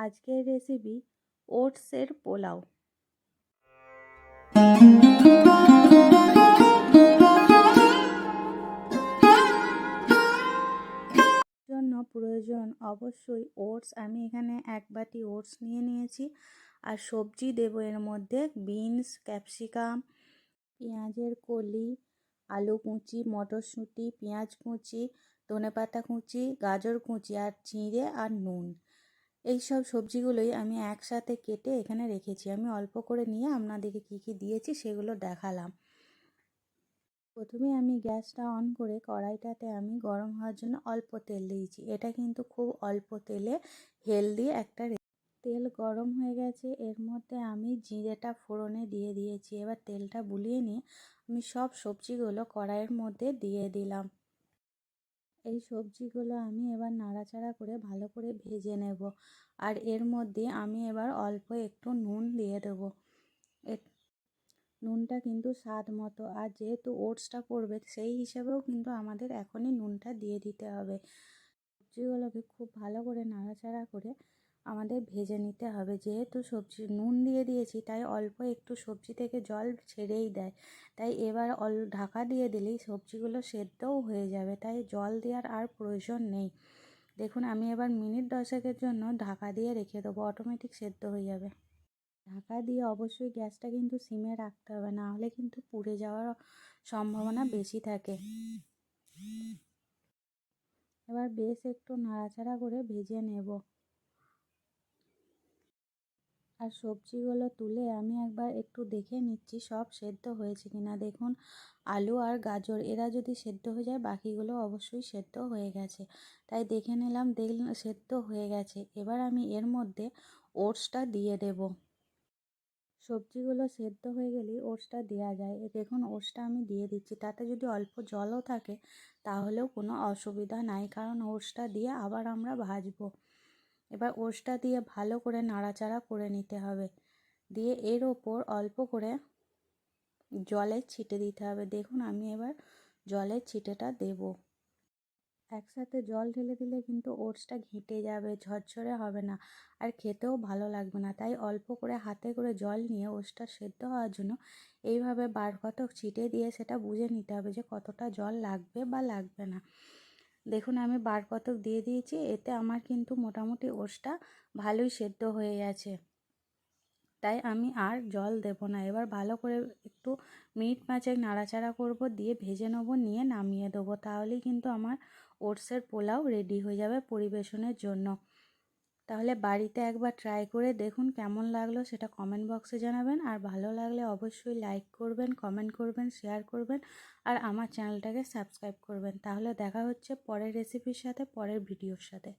আজকের রেসিপি ওটসের পোলাও। জন্য প্রয়োজন অবশ্যই ওটস। আমি এখানে 1 বাটি ওটস নিয়েছি। আর সবজি দেব এর মধ্যে বিনস, ক্যাপসিকাম, পেঁয়াজের কলি, আলু কুচি, মটরশুঁটি, পেঁয়াজ কুচি, ধনেপাতা কুচি, গাজর কুচি আর জিরে আর নুন। এই সব সবজিগুলোই আমি একসাথে কেটে এখানে রেখেছি। আমি অল্প করে নিয়ে আপনাদেরকে কী কী দিয়েছি সেগুলো দেখালাম। প্রথমে আমি গ্যাসটা অন করে কড়াইটাতে আমি গরম হওয়ার জন্য অল্প তেল দিয়েছি। এটা কিন্তু খুব অল্প তেলে হেলদি একটা তেল গরম হয়ে গেছে, এর মধ্যে আমি জিরেটা ফোড়নে দিয়ে দিয়েছি। এবার তেলটা বুলিয়ে নিয়ে আমি সব সবজিগুলো কড়াইয়ের মধ্যে দিয়ে দিলাম। এই সবজিগুলো আমি এবার নাড়াচাড়া করে ভালো করে ভেজে নেব। আর এর মধ্যে আমি এবার অল্প একটু নুন দিয়ে দেবো। নুনটা কিন্তু স্বাদ মতো, আর যেহেতু ওটসটা পড়বে সেই হিসাবেও কিন্তু আমাদের এখনই নুনটা দিয়ে দিতে হবে। সবজিগুলোকে খুব ভালো করে নাড়াচাড়া করে আমাদের ভেজে নিতে হবে। যেহেতু সবজি নুন দিয়ে দিয়েছি তাই অল্প একটু সবজি থেকে জল ছেড়েই দেয়, তাই এবার ঢাকা দিয়ে দিলেই সবজিগুলো সেদ্ধও হয়ে যাবে, তাই জল দেওয়ার আর প্রয়োজন নেই। দেখুন আমি এবার মিনিট 10 জন্য ঢাকা দিয়ে রেখে দেবো, অটোমেটিক সেদ্ধ হয়ে যাবে। ঢাকা দিয়ে অবশ্যই গ্যাসটা কিন্তু সিমে রাখতে হবে, না হলে কিন্তু পুড়ে যাওয়ার সম্ভাবনা বেশি থাকে। এবার বেশ একটু নাড়াচাড়া করে ভেজে নেব। আর সবজিগুলো তুলে আমি একবার একটু দেখে নিচ্ছি সব সেদ্ধ হয়েছে কিনা। দেখুন আলু আর গাজর এরা যদি সেদ্ধ হয়ে যায় বাকিগুলো অবশ্যই সেদ্ধ হয়ে গেছে, তাই দেখে নিলাম সেদ্ধ হয়ে গেছে। এবার আমি এর মধ্যে ওটসটা দিয়ে দেব। সবজিগুলো সেদ্ধ হয়ে গেলেই ওটসটা দেওয়া যায়। দেখুন ওটসটা আমি দিয়ে দিচ্ছি, তাতে যদি অল্প জলও থাকে তাহলেও কোনো অসুবিধা নাই, কারণ ওটসটা দিয়ে আবার আমরা ভাজবো। এবার ওটসটা দিয়ে ভালো করে নাড়াচাড়া করে নিতে হবে, দিয়ে এর ওপর অল্প করে জলের ছিটে দিতে হবে। দেখুন আমি এবার জলের ছিটেটা দেব। একসাথে জল ঢেলে দিলে কিন্তু ওটসটা ঘেঁটে যাবে, ঝরঝরে হবে না, আর খেতেও ভালো লাগবে না। তাই অল্প করে হাতে করে জল নিয়ে ওটসটা সেদ্ধ হওয়ার জন্য এইভাবে বার কতক ছিটে দিয়ে সেটা বুঝে নিতে হবে যে কতটা জল লাগবে বা লাগবে না। দেখুন আমি বার কতক দিয়ে দিয়েছি, এতে আমার কিন্তু মোটামুটি ওটসটা ভালোই সেদ্ধ হয়ে গেছে, তাই আমি আর জল দেব না। এবার ভালো করে একটু মিনিট 5 নাড়াচাড়া করব, দিয়ে ভেজে নেবো, নিয়ে নামিয়ে দেবো। তাহলেই কিন্তু আমার ওটসের পোলাও রেডি হয়ে যাবে পরিবেশনের জন্য। তাহলে বাড়িতে একবার ট্রাই করে দেখুন, কেমন লাগলো সেটা কমেন্ট বক্সে জানাবেন। আর ভালো লাগলে অবশ্যই লাইক করবেন, কমেন্ট করবেন, শেয়ার করবেন, আর আমার চ্যানেলটাকে সাবস্ক্রাইব করবেন। তাহলে দেখা হচ্ছে পরের রেসিপির সাথে, পরের ভিডিওর সাথে।